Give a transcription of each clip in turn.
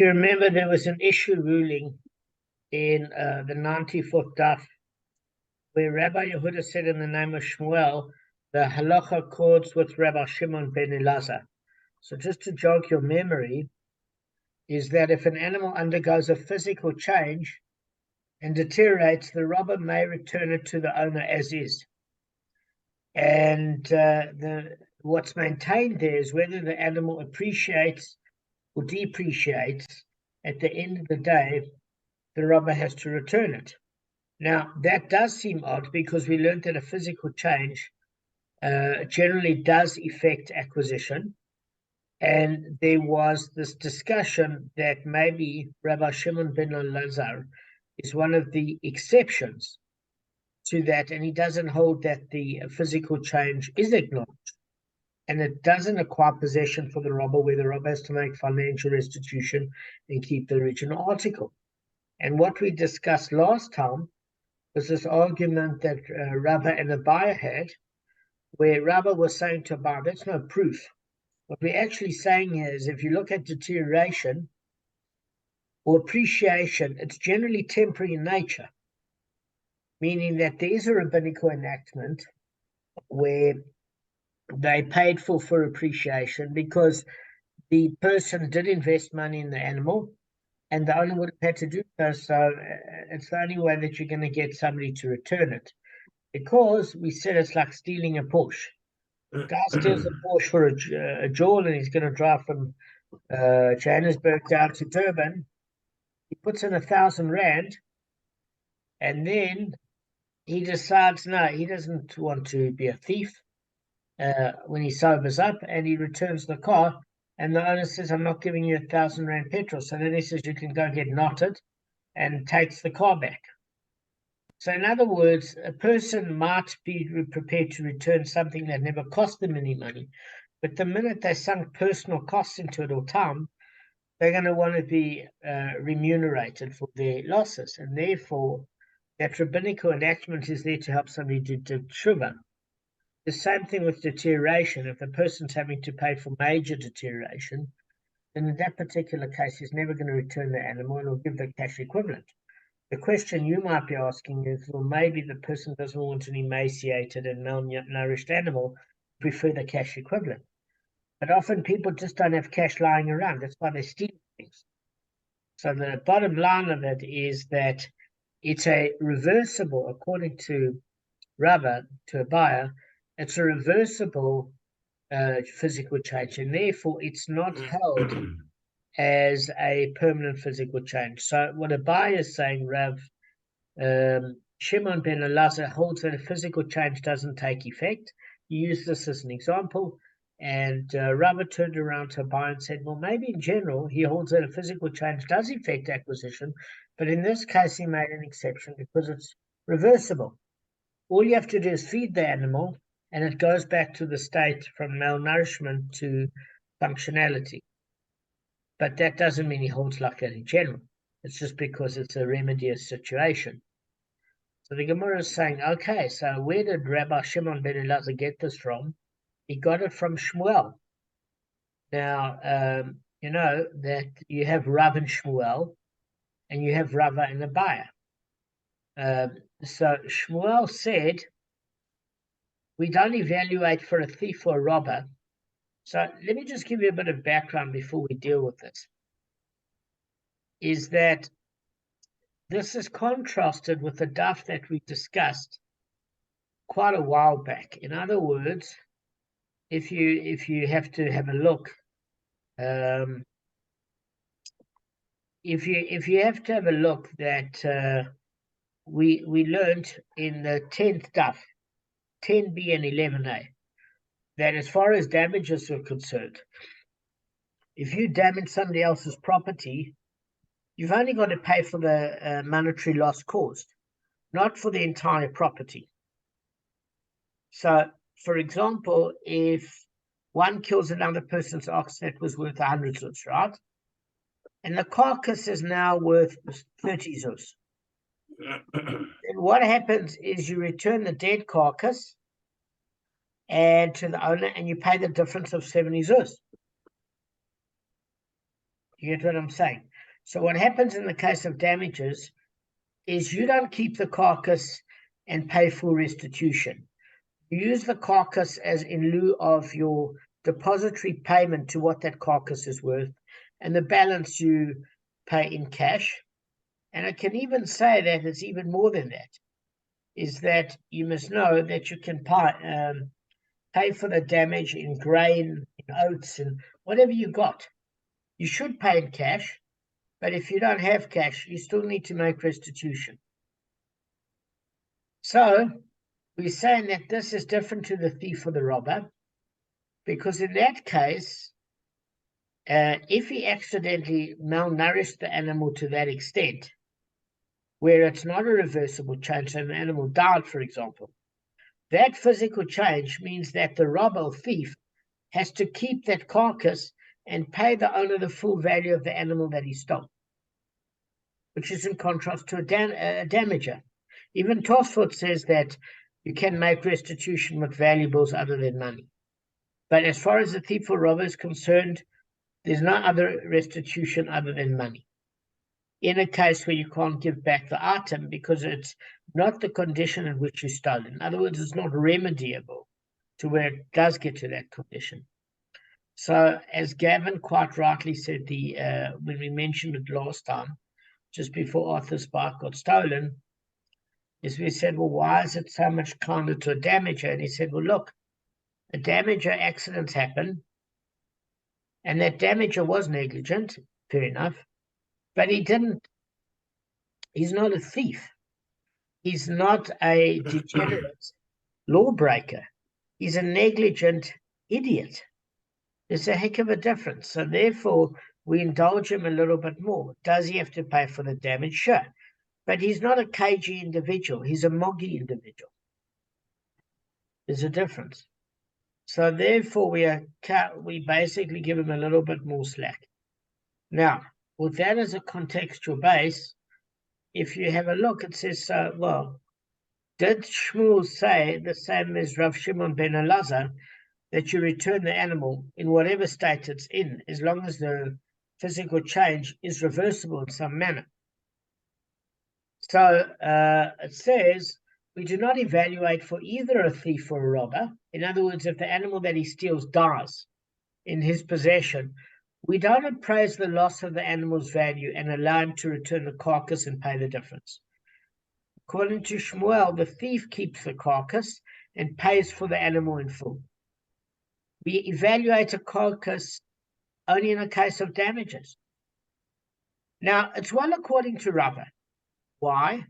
You remember there was an issue ruling in the 94th daf where Rabbi Yehuda said in the name of Shmuel, the halacha accords with Rabbi Shimon ben Elazar. So just to jog your memory, is that if an animal undergoes a physical change and deteriorates, the robber may return it to the owner as is. And what's maintained there is whether the animal appreciates or depreciates, at the end of the day, the robber has to return it. Now, that does seem odd because we learned that a physical change generally does affect acquisition. And there was this discussion that maybe Rabbi Shimon ben Elazar is one of the exceptions to that, and he doesn't hold that the physical change is acknowledged. And it doesn't acquire possession for the robber, where the robber has to make financial restitution and keep the original article. And what we discussed last time was this argument that Rabba and Abaye had, where Rabba was saying to Abaye, that's no proof. What we're actually saying is, if you look at deterioration or appreciation, it's generally temporary in nature, meaning that there is a rabbinical enactment where they paid for appreciation because the person did invest money in the animal, and the owner would have had to do so. So it's the only way that you're going to get somebody to return it. Because we said it's like stealing a Porsche. The guy steals a Porsche for a jewel, and he's going to drive from Johannesburg down to Durban. He puts in 1,000 rand, and then he decides, no, he doesn't want to be a thief when he sobers up, and he returns the car. And the owner says, I'm not giving you 1,000 rand petrol. So then he says, you can go get knotted, and takes the car back. So in other words, a person might be prepared to return something that never cost them any money, but the minute they sunk personal costs into it or time, they're going to want to be remunerated for their losses. And therefore, that rabbinical enactment is there to help somebody do tshuva. The same thing with deterioration. If the person's having to pay for major deterioration, then in that particular case, he's never going to return the animal and will give the cash equivalent. The question you might be asking is, well, maybe the person doesn't want an emaciated and malnourished animal, prefer the cash equivalent. But often people just don't have cash lying around. That's why they steal things. So the bottom line of it is that it's a reversible, according to Rabba, to a buyer, it's a reversible physical change, and therefore it's not held as a permanent physical change. So what Abaye is saying, Rav Shimon ben Elazar holds that a physical change doesn't take effect. You use this as an example, and Rabba turned around to Abaye and said, well, maybe in general he holds that a physical change does affect acquisition, but in this case he made an exception because it's reversible. All you have to do is feed the animal, and it goes back to the state from malnourishment to functionality. But that doesn't mean he holds like that in general. It's just because it's a remedious situation. So the Gemara is saying, okay, so where did Rabbi Shimon ben Elazar get this from? He got it from Shmuel. Now, you know that you have Rav and Shmuel, and you have Rava and Abaye. So Shmuel said, we don't evaluate for a thief or a robber. So let me just give you a bit of background before we deal with this. Is that this is contrasted with the daf that we discussed quite a while back. In other words, if you have to have a look, if you have to have a look that we learned in the 10th daf, 10b and 11a, that as far as damages are concerned, if you damage somebody else's property, you've only got to pay for the monetary loss caused, not for the entire property. So, for example, if one kills another person's ox that was worth 100 zuz, right? And the carcass is now worth 30 zuz. Then what happens is you return the dead carcass and to the owner, and you pay the difference of 70 zuz. You get what I'm saying? So what happens in the case of damages is you don't keep the carcass and pay full restitution. You use the carcass as in lieu of your depository payment to what that carcass is worth, and the balance you pay in cash. And I can even say that it's even more than that, is that you must know that you can pay for the damage in grain, in oats, and whatever you got. You should pay in cash, but if you don't have cash, you still need to make restitution. So we're saying that this is different to the thief or the robber, because in that case, if he accidentally malnourished the animal to that extent, where it's not a reversible change, and the animal died, for example, that physical change means that the robber or thief has to keep that carcass and pay the owner the full value of the animal that he stole, which is in contrast to a damager. Even Tosfot says that you can make restitution with valuables other than money. But as far as the thief or robber is concerned, there's no other restitution other than money. In a case where you can't give back the item because it's not the condition in which you stole it. In other words, it's not remediable to where it does get to that condition. So, as Gavin quite rightly said, when we mentioned it last time, just before Arthur's bike got stolen, is we said, well, why is it so much kinder to a damager? And he said, well, look, a damager accidents happen, and that damager was negligent, fair enough, but he's not a thief. He's not a degenerate lawbreaker. He's a negligent idiot. There's a heck of a difference. So therefore, we indulge him a little bit more. Does he have to pay for the damage? Sure. But he's not a cagey individual. He's a moggy individual. There's a difference. So therefore, we basically give him a little bit more slack. Now, with that as a contextual base, if you have a look, it says, well, did Shmuel say the same as Rav Shimon ben Elazar, that you return the animal in whatever state it's in, as long as the physical change is reversible in some manner? So it says, we do not evaluate for either a thief or a robber. In other words, if the animal that he steals dies in his possession, we don't appraise the loss of the animal's value and allow him to return the carcass and pay the difference. According to Shmuel, the thief keeps the carcass and pays for the animal in full. We evaluate a carcass only in a case of damages. Now, it's well according to Rava. Why?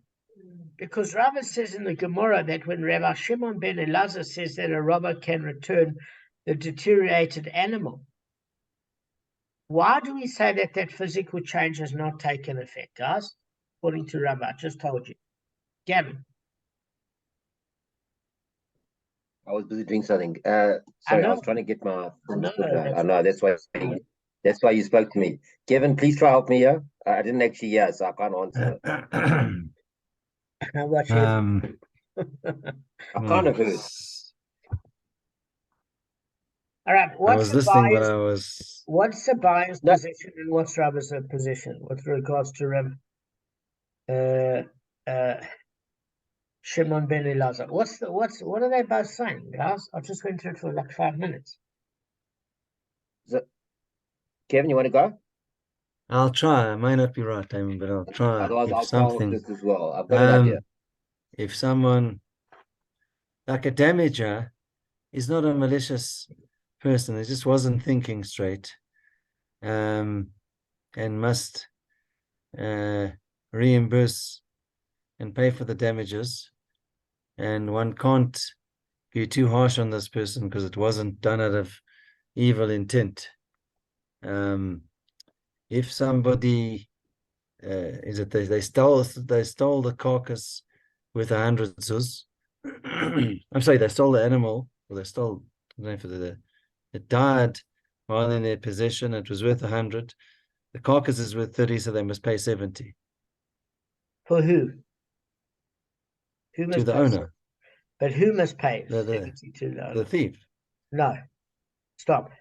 Because Rava says in the Gemara that when Rabbi Shimon ben Elazar says that a robber can return the deteriorated animal, why do we say that that physical change has not taken effect, guys? According to Rava, I just told you. Gavin. I was busy doing something. Sorry, I was trying to get my things put down. I know, that's why you spoke to me. Kevin, please try help me here. I didn't actually hear, so I can't answer. I kind of heard. All right, I was listening, but I was... What's the buyer's position and what's Rava's position with regards to Shimon ben Elazar? What are they both saying, guys? I just went through it for like 5 minutes. Kevin, you want to go? I'll try. I might not be right, Damon, but I'll try. Otherwise, I'll try this as well. I've got an idea. If someone, like a damager, is not a malicious person, he just wasn't thinking straight, and must reimburse and pay for the damages, and one can't be too harsh on this person because it wasn't done out of evil intent. If somebody they stole the carcass with 100 zuz, I'm sorry, they stole the animal, or they stole, I don't know if it died while in their possession, it was worth 100, the carcass is worth 30, so they must pay 70. For who? Who must to the pay owner. 70? But who must pay 70 to the owner? The thief. No. Stop.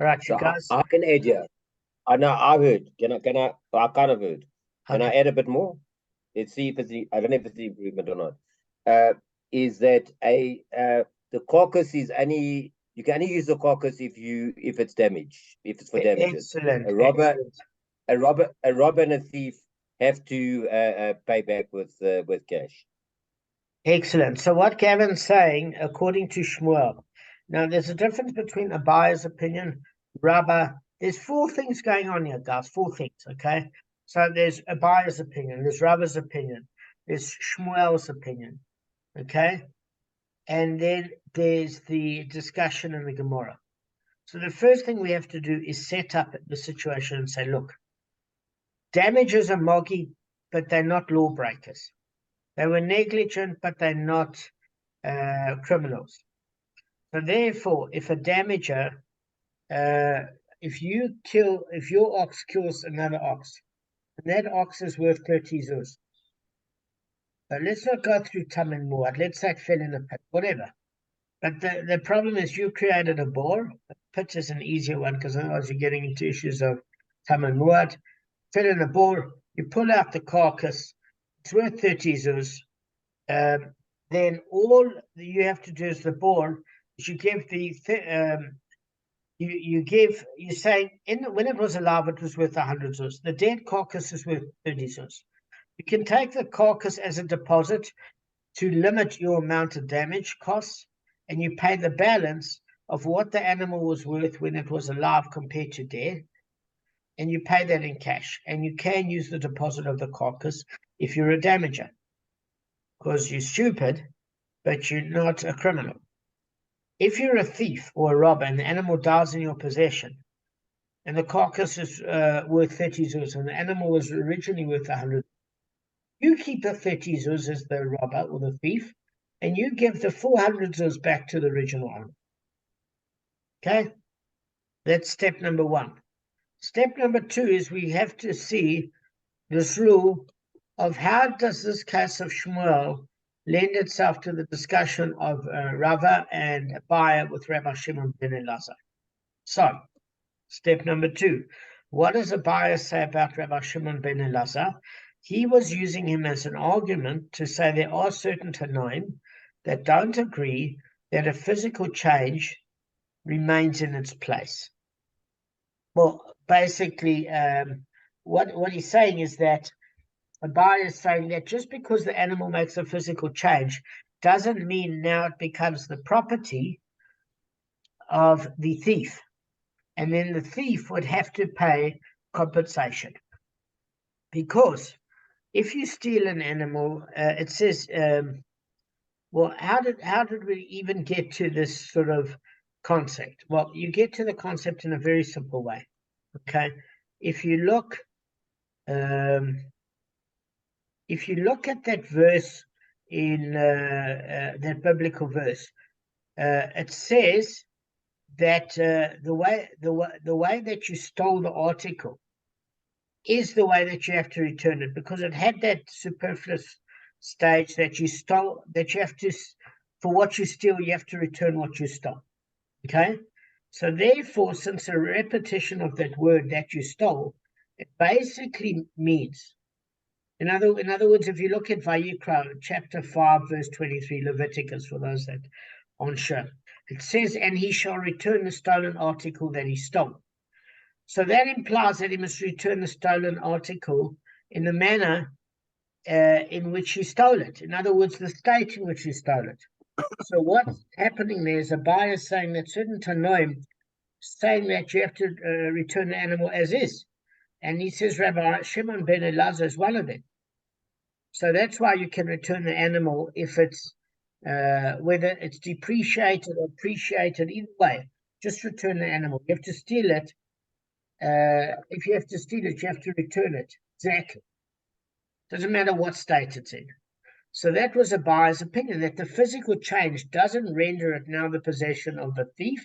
All right, you guys. I can add here. I know I heard. Can I kind of heard. Can I Okay. add a bit more? Let's see if it's I don't know if it's the improvement or not. Is that the carcass is only you can only use the carcass if it's damaged, if it's for damages. Excellent. A robber, Excellent. a robber and a thief have to pay back with cash. Excellent. So what Gavin's saying, according to Shmuel, now there's a difference between a buyer's opinion, Rabba. There's four things going on here, guys. Four things, okay? So there's a buyer's opinion, there's Rabba's opinion, there's Shmuel's opinion, okay? And then there's the discussion in the Gemara. So the first thing we have to do is set up the situation and say, look, damages are moggy, but they're not lawbreakers. They were negligent, but they're not criminals. So therefore, if a damager, if your ox kills another ox, and that ox is worth 30 zuz. But let's not go through Tam and Muad. Let's say it fell in a pit, whatever. But the problem is you created a bore. A pit is an easier one because otherwise you're getting into issues of Tam and Muad. Fell in a bore, you pull out the carcass, it's worth 30 zuz. Then all you have to do is the bore is you give you say when it was alive it was worth 100 zuz. The dead carcass is worth 30 zuz. You can take the carcass as a deposit to limit your amount of damage costs, and you pay the balance of what the animal was worth when it was alive compared to dead, and you pay that in cash. And you can use the deposit of the carcass if you're a damager, because you're stupid, but you're not a criminal. If you're a thief or a robber and the animal dies in your possession, and the carcass is worth 30 zuz, and the animal was originally worth 100, you keep the 30 zuz as the robber or the thief, and you give the 400 zuz back to the original owner. Okay? That's step number one. Step number two is we have to see this rule of how does this case of Shmuel lend itself to the discussion of Rava and Abaye with Rabbi Shimon ben Elazar. So, step number two, what does Abaye say about Rabbi Shimon ben Elazar? He was using him as an argument to say there are certain Tanoim that don't agree that a physical change remains in its place. Well, basically, what he's saying is that Abaye is saying that just because the animal makes a physical change doesn't mean now it becomes the property of the thief. And then the thief would have to pay compensation. Because if you steal an animal, it says, well, how did we even get to this sort of concept? Well, you get to the concept in a very simple way. Okay, if you look at that verse in that biblical verse, it says that the way that you stole the article is the way that you have to return it, because it had that superfluous stage that you stole, that you have to, for what you steal, you have to return what you stole. Okay, so therefore, since a repetition of that word that you stole, it basically means, in other words, if you look at Vayikra chapter 5 verse 23, Leviticus, for those that aren't sure, it says, and he shall return the stolen article that he stole. So that implies that he must return the stolen article in the manner in which he stole it. In other words, the state in which he stole it. So what's happening there is a buyer saying that certain Tanoim saying that you have to return the animal as is. And he says Rabbi Shimon ben Elazar is one of them. So that's why you can return the animal if it's whether it's depreciated or appreciated, either way, just return the animal. You have to steal it. If you have to steal it, you have to return it. Exactly. Doesn't matter what state it's in. So that was a buyer's opinion, that the physical change doesn't render it now the possession of the thief,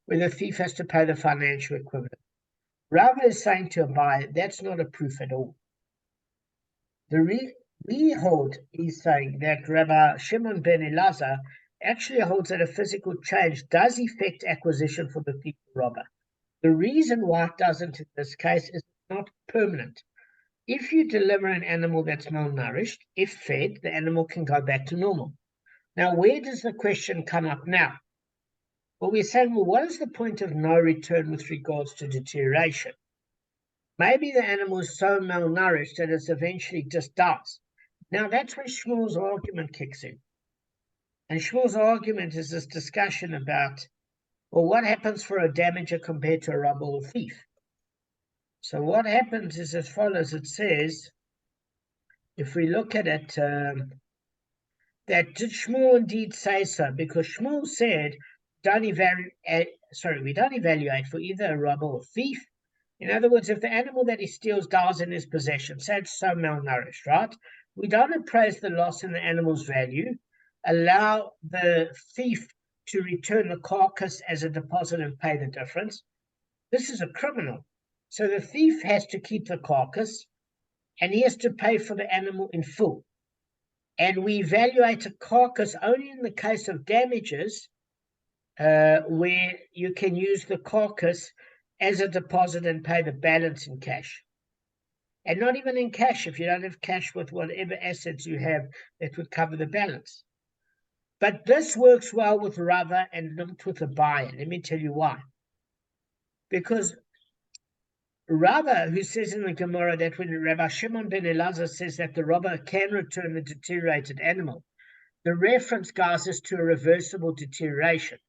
where the thief has to pay the financial equivalent. Rava is saying to a buyer, that's not a proof at all. We hold is saying that Rabbi Shimon ben Elazar actually holds that a physical change does affect acquisition for the thief or robber, The reason why it doesn't in this case is it's not permanent. If you deliver an animal that's malnourished, if fed, the animal can go back to normal. Now, where does the question come up now? Well, we're saying, well, what is the point of no return with regards to deterioration? Maybe the animal is so malnourished that it eventually just dies. Now, that's where Shmuel's argument kicks in. And Shmuel's argument is this discussion about, well, what happens for a damager compared to a robber or thief? So what happens is as follows. It says, if we look at it, that did Shmuel indeed say so? Because Shmuel said, we don't evaluate for either a robber or thief. In other words, if the animal that he steals dies in his possession, say it's so malnourished, right? We don't appraise the loss in the animal's value, allow the thief to return the carcass as a deposit and pay the difference. This is a criminal. So the thief has to keep the carcass and he has to pay for the animal in full. And we evaluate a carcass only in the case of damages where you can use the carcass as a deposit and pay the balance in cash. And not even in cash if you don't have cash with whatever assets you have that would cover the balance. But this works well with Rava and not with a buyer. Let me tell you why. Because Rava, who says in the Gemara that when Rabbi Shimon ben Elazar says that the robber can return the deteriorated animal, the reference, guys, is to a reversible deterioration.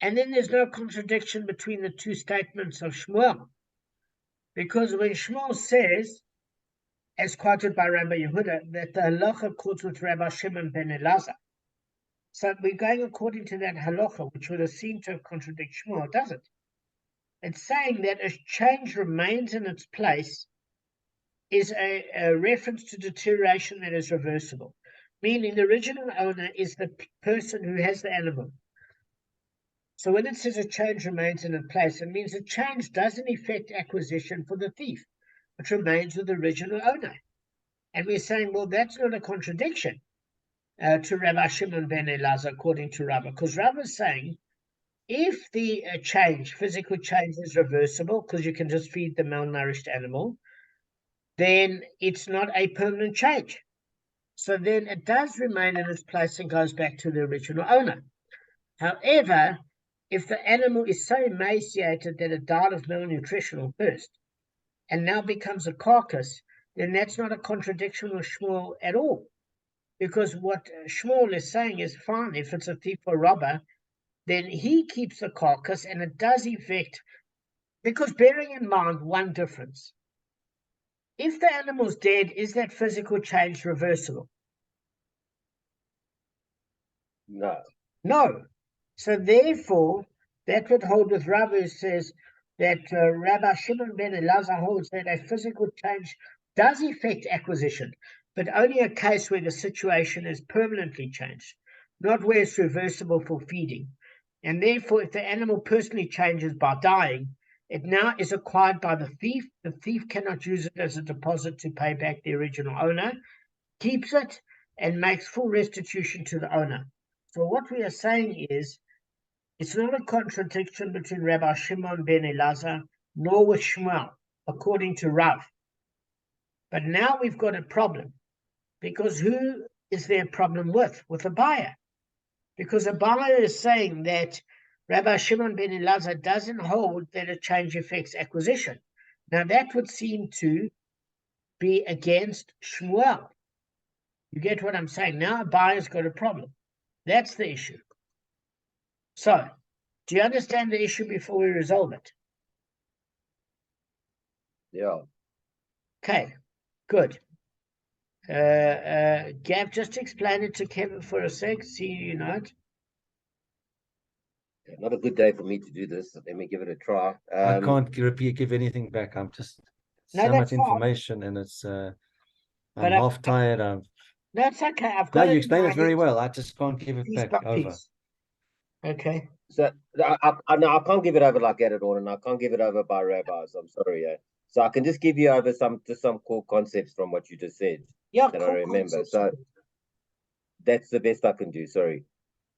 And then there's no contradiction between the two statements of Shmuel. Because when Shmuel says, as quoted by Rabbi Yehuda, that the halacha quotes with Rabbi Shimon ben Elazar. So we're going according to that halacha, which would have seemed to contradict Shmuel, does it? It's saying that a change remains in its place is a reference to deterioration that is reversible, meaning the original owner is the person who has the animal. So when it says a change remains in its place, it means a change doesn't affect acquisition for the thief. It remains with the original owner. And we're saying, well, that's not a contradiction to Rabbi Shimon ben Elazar, according to Rava, because Rava is saying, if the physical change is reversible, because you can just feed the malnourished animal, then it's not a permanent change. So then it does remain in its place and goes back to the original owner. However, if the animal is so emaciated that it died of malnutrition or thirst and now becomes a carcass, then that's not a contradiction with Shmuel at all. Because what Shmuel is saying is fine, if it's a thief or robber, then he keeps the carcass and it does affect, because bearing in mind one difference. If the animal's dead, is that physical change reversible? No. No. So therefore, that would hold with Rava, who says that Rabbi Shimon ben Elazar holds that a physical change does affect acquisition, but only a case where the situation is permanently changed, not where it's reversible for feeding. And therefore, if the animal personally changes by dying, it now is acquired by the thief. The thief cannot use it as a deposit to pay back the original owner, keeps it, and makes full restitution to the owner. So what we are saying is, it's not a contradiction between Rabbi Shimon ben Elazar nor with Shmuel, according to Rav. But now we've got a problem, because who is there a problem with? With a buyer. Because a buyer is saying that Rabbi Shimon ben Elazar doesn't hold that a change affects acquisition. Now that would seem to be against Shmuel. You get what I'm saying? Now a buyer's got a problem. That's the issue. So, do you understand the issue before we resolve it? Yeah. Okay, good. Gav, just explain it to Kevin for a sec. See you unite. Not a good day for me to do this. So let me give it a try. I can't give anything back. I'm just No, so that's much fine. information, and it's But I'm half tired. no, it's okay. I've No, got you it in explained my it very head, well. I just can't give it piece back by over. piece. Okay. So I can't give it over like at it all, and I can't give it over by rabbis. I'm sorry. So I can just give you over some core concepts from what you just said. Yeah, that cool I remember. concepts. So that's the best I can do. Sorry.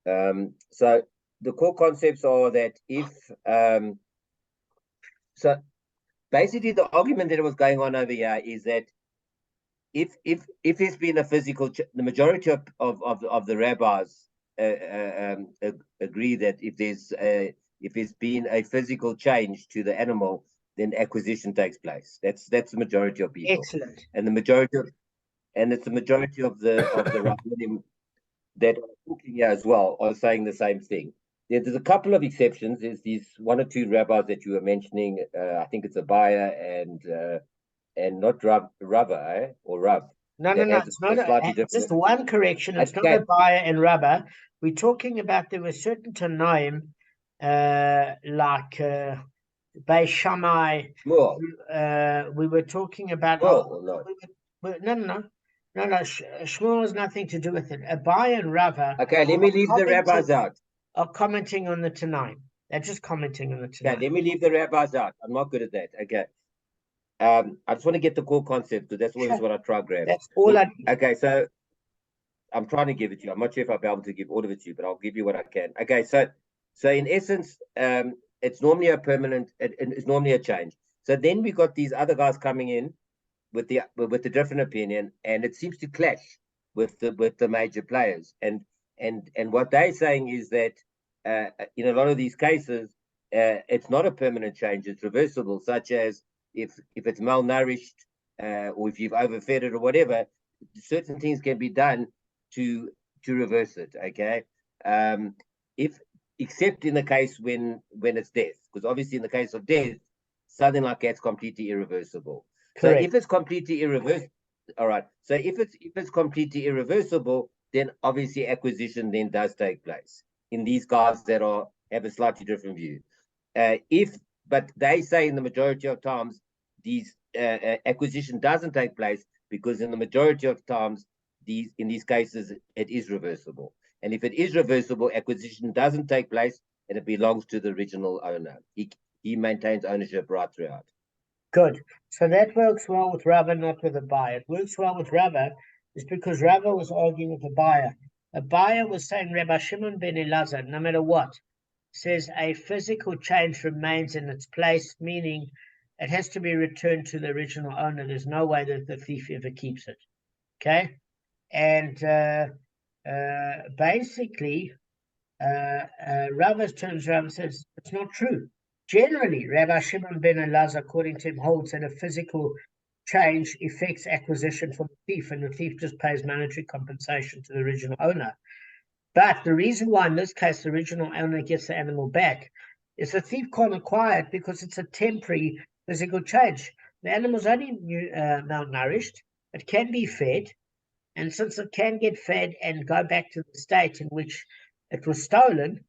So the core concepts are that if So basically, the argument that was going on over here is that if there's been a physical, the majority of the rabbis agree that if there's been a physical change to the animal, then acquisition takes place. That's the majority of people. Excellent. And it's the majority of the Rabbanim that are talking here as well are saying the same thing. There's a couple of exceptions. There's these one or two rabbis that you were mentioning. I think it's Abaya and not Rava, or Rav. No. It's not slightly different. Just one correction. It's not Abaya and Rava. We're talking about there were certain Tanaim, like Bei Shammai. We were talking about. No. Shmuel has nothing to do with it. Abaya and Rava. Okay, let me leave the rabbis out. Are commenting on the Tanaim. They're just commenting on the Tanaim. Okay, let me leave the rabbis out. I'm not good at that. Okay. I just want to get the core concept, because that's always what I try to grab. That's all I need. Okay, so I'm trying to give it to you. I'm not sure if I'll be able to give all of it to you, but I'll give you what I can. Okay, so in essence, it's normally a permanent. It's normally a change. So then we got these other guys coming in with the different opinion, and it seems to clash with the major players. And what they're saying is that in a lot of these cases, it's not a permanent change; it's reversible, such as if it's malnourished or if you've overfed it or whatever, certain things can be done to reverse it. Okay, except in the case when it's death, because obviously in the case of death, something like that's completely irreversible. Correct. So if it's completely irreversible, all right. So if it's completely irreversible, then obviously acquisition then does take place in these guys that have a slightly different view. But they say in the majority of times, these acquisition doesn't take place, because in the majority of times, in these cases, it is reversible. And if it is reversible, acquisition doesn't take place, and it belongs to the original owner. He maintains ownership right throughout. Good. So that works well with Rava, not with Abaya. It works well with Rava is because Rava was arguing with Abaya. Abaya was saying Rabbi Shimon ben Elazar, no matter what, says a physical change remains in its place, meaning it has to be returned to the original owner. There's no way that the thief ever keeps it. Okay? And basically, Rava turns around and says, it's not true. Generally, Rabbi Shimon ben Elazar, according to him, holds that a physical change affects acquisition for the thief, and the thief just pays monetary compensation to the original owner. But the reason why in this case the original owner gets the animal back is the thief can't acquire it because it's a temporary physical change. The animal's only malnourished. It can be fed. And since it can get fed and go back to the state in which it was stolen,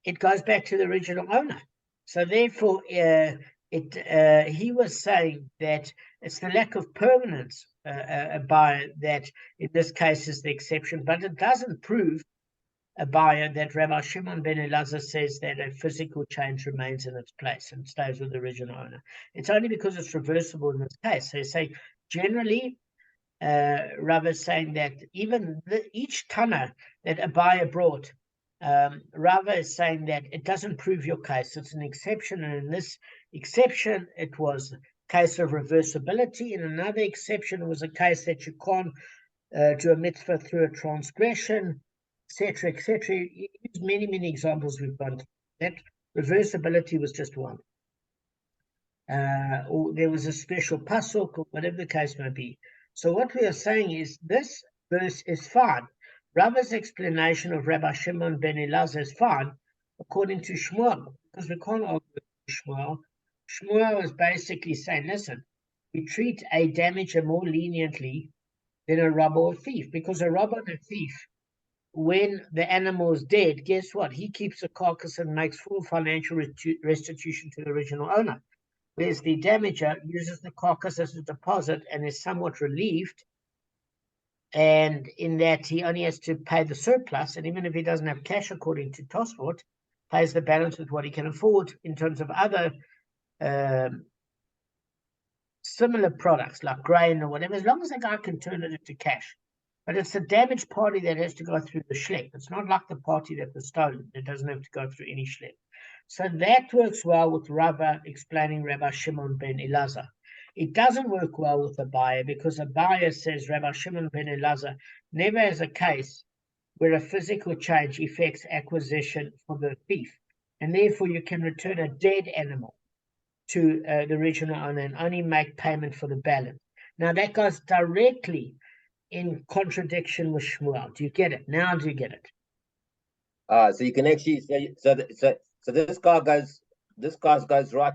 it goes back to the original owner. So therefore, he was saying that it's the lack of permanence by that in this case is the exception, but it doesn't prove Abaya that Rabbi Shimon ben Elazar says that a physical change remains in its place and stays with the original owner. It's only because it's reversible in this case. So they say generally, Rav is saying that even each Tana that Abaya brought, Rava is saying that it doesn't prove your case. It's an exception, and in this exception, it was a case of reversibility. In another exception, it was a case that you can't do a mitzvah through a transgression, etc., etc. You use many examples we've gone through. That reversibility was just one. Or there was a special pasuk, or whatever the case may be. So what we are saying is this verse is fine. Rava's explanation of Rabbi Shimon ben Elazar is fine, according to Shmuel, because we can't argue with Shmuel. Shmuel is basically saying, listen, we treat a damager more leniently than a robber or thief, because a robber and a thief, when the animal is dead, guess what? He keeps the carcass and makes full financial restitution to the original owner. Whereas the damager uses the carcass as a deposit and is somewhat relieved, and in that he only has to pay the surplus, and even if he doesn't have cash according to Tosfot, pays the balance with what he can afford in terms of other similar products like grain or whatever, as long as the guy can turn it into cash. But it's the damaged party that has to go through the schlep. It's not like the party that was stolen. It doesn't have to go through any schlep. So that works well with Rava explaining Rabbi Shimon ben Elazar. It doesn't work well with Abaye because Abaye says Rabbi Shimon ben Elazar never has a case where a physical change affects acquisition for the thief, and therefore you can return a dead animal to the original owner and only make payment for the balance. Now that goes directly in contradiction with Shmuel. Do you get it? Now do you get it? So you can actually so this guy goes right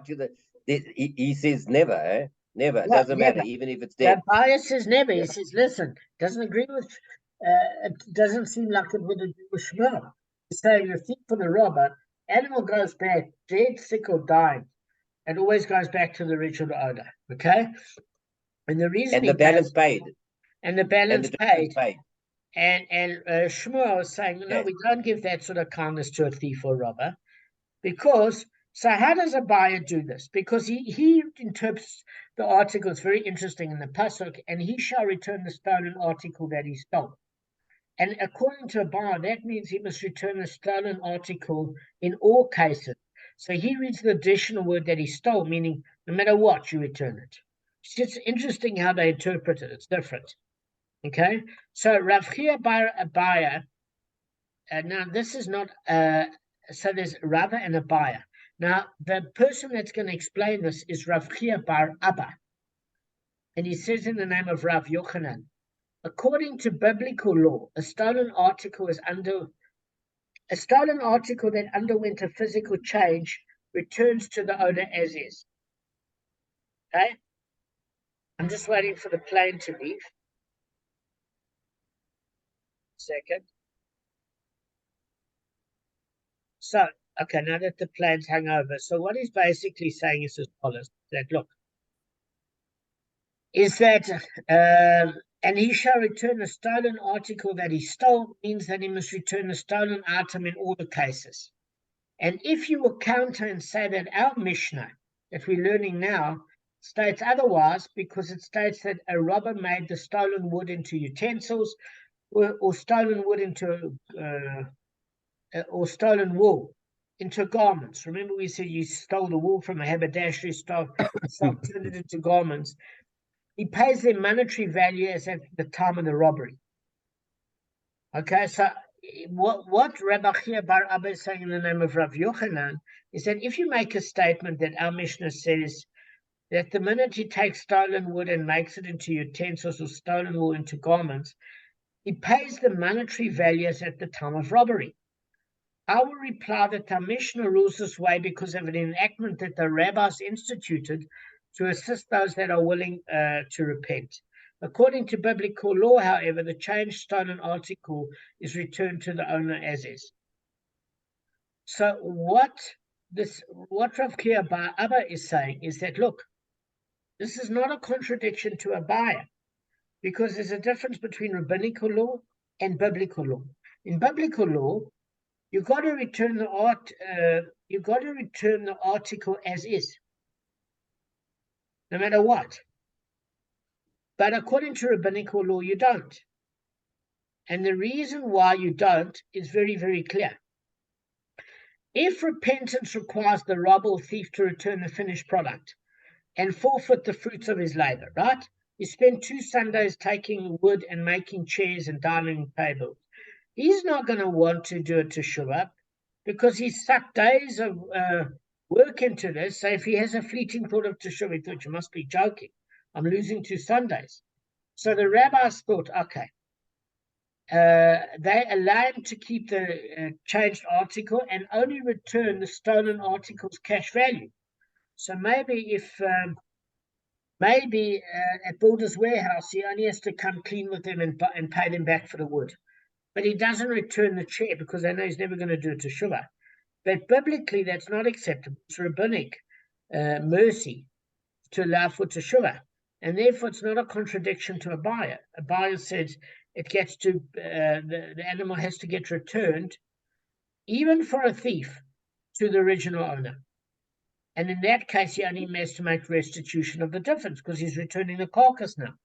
to the he says never, eh? Never. It doesn't matter, even if it's dead. The bias says never. He says, listen, doesn't agree with it doesn't seem like it would agree with Shmuel. He's saying the thief for the robber, animal goes back, dead, sick, or dying. It always goes back to the original owner. Okay? And the reason and the balance paid. And the balance paid. And Shmuel was saying, no, Yes. we don't give that sort of kindness to a thief or robber. Because, so how does a buyer do this? Because he interprets the article, it's very interesting in the Pasuk, and he shall return the stolen article that he stole. And according to a buyer, that means he must return the stolen article in all cases. So he reads the additional word that he stole, meaning no matter what, you return it. It's just interesting how they interpret it. It's different. Okay? So Rav Chia bar Abaya, now this is not, so there's Rava and Abaya. Now, the person that's going to explain this is Rav Chia bar Abba. And he says in the name of Rav Yochanan, according to biblical law, a stolen article that underwent a physical change returns to the owner as is. Okay? I'm just waiting for the plane to leave. Second. So, okay, now that the plane's hung over, so what he's basically saying is as follows: that look, is that and he shall return the stolen article that he stole, means that he must return the stolen item in all the cases. And if you will counter and say that our Mishnah that we're learning now states otherwise, because it states that a robber made the stolen wood into utensils, or stolen wood into or stolen wool into garments. Remember, we said you stole the wool from a haberdashery, turned it into garments. He pays their monetary value as at the time of the robbery. Okay, so what Rabbi Chia bar Abba is saying in the name of Rav Yochanan is that if you make a statement that our Mishnah says that the minute he takes stolen wood and makes it into utensils or stolen wool into garments, he pays the monetary values at the time of robbery. I will reply that our Mishnah rules this way because of an enactment that the rabbis instituted to assist those that are willing to repent. According to biblical law, however, the changed stolen article is returned to the owner as is. So what Rav Chia bar Abba is saying is that, look, this is not a contradiction to a buyer, because there's a difference between rabbinical law and biblical law. In biblical law, you got to return the article as is, no matter what. But according to rabbinical law, you don't. And the reason why you don't is very, very clear. If repentance requires the robber or thief to return the finished product and forfeit the fruits of his labor, right? He spent 2 Sundays taking wood and making chairs and dining tables. He's not going to want to do it to Shabbat because he's sucked days of work into this. So if he has a fleeting thought of Teshuvah, he thought, you must be joking. I'm losing 2 Sundays. So the rabbis thought, okay, they allow him to keep the changed article and only return the stolen article's cash value. So maybe if at Builder's Warehouse, he only has to come clean with them and pay them back for the wood. But he doesn't return the chair because they know he's never going to do it to Shuvah. But biblically, that's not acceptable. It's rabbinic mercy to allow for teshuvah. And therefore, it's not a contradiction to a buyer. A buyer says it gets to, the animal has to get returned, even for a thief, to the original owner. And in that case, he only has to make restitution of the difference because he's returning the carcass now.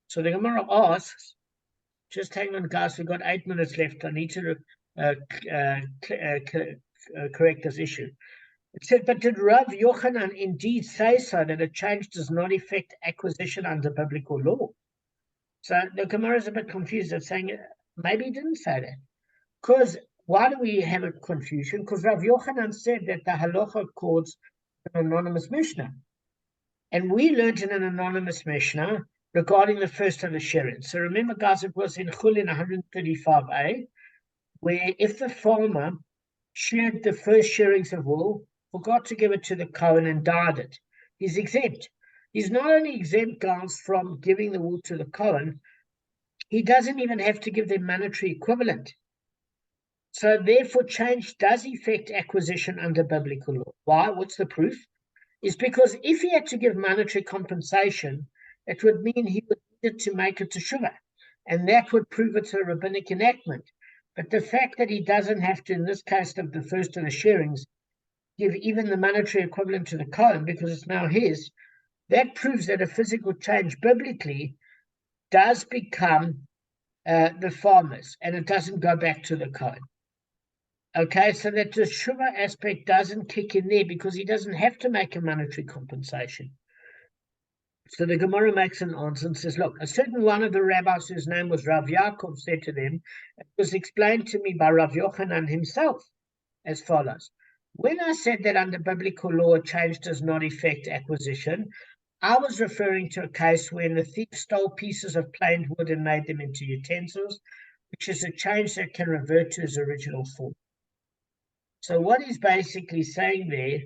So the Gemara asks, just hang on, guys, we've got 8 minutes left. I need to correct this issue. It said, but did Rav Yochanan indeed say so, that a change does not affect acquisition under biblical law? So the Gemara is a bit confused at saying, maybe he didn't say that. Because why do we have a confusion? Because Rav Yochanan said that the halacha quotes an anonymous Mishnah. And we learned in an anonymous Mishnah regarding the first of the shearing. So remember, guys, it was in Chulin 135a, where if the farmer sheared the first shearings of wool, forgot to give it to the Kohen and dyed it, he's exempt. He's not only exempt, guys, from giving the wool to the Kohen, he doesn't even have to give them monetary equivalent. So therefore, change does affect acquisition under biblical law. Why? What's the proof? Is because if he had to give monetary compensation, it would mean he would need to make a teshuvah, and that would prove it's a rabbinic enactment. But the fact that he doesn't have to, in this case of the first of the shearings, give even the monetary equivalent to the Kohen because it's now his, that proves that a physical change biblically does become the farmer's, and it doesn't go back to the Kohen. Okay, so that the Shuvah aspect doesn't kick in there because he doesn't have to make a monetary compensation. So the Gemara makes an answer and says, look, a certain one of the rabbis whose name was Rav Yaakov said to them, it was explained to me by Rav Yochanan himself as follows. When I said that under biblical law, a change does not affect acquisition, I was referring to a case when the thief stole pieces of planed wood and made them into utensils, which is a change that can revert to its original form. So what he's basically saying there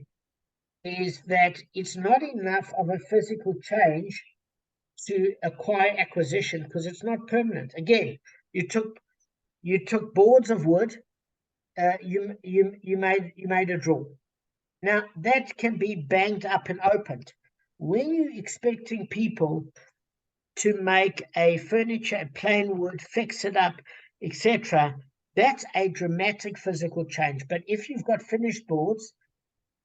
is that it's not enough of a physical change to acquire acquisition because it's not permanent. Again, you took boards of wood, you made a drawer. Now that can be banged up and opened. When you're expecting people to make a furniture, a plain wood, fix it up, etc., that's a dramatic physical change. But if you've got finished boards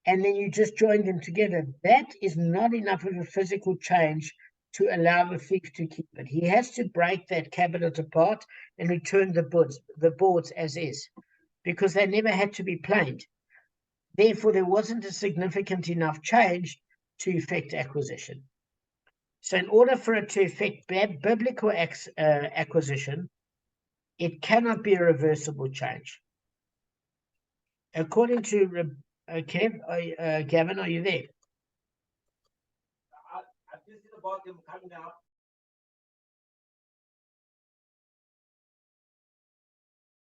and then you just join them together, that is not enough of a physical change to allow the thief to keep it. He has to break that cabinet apart and return the boards as is, because they never had to be planed. Therefore, there wasn't a significant enough change to effect acquisition. So in order for it to affect biblical acquisition, it cannot be a reversible change. According to Kev, Gavin, are you there? I'm just about them coming up.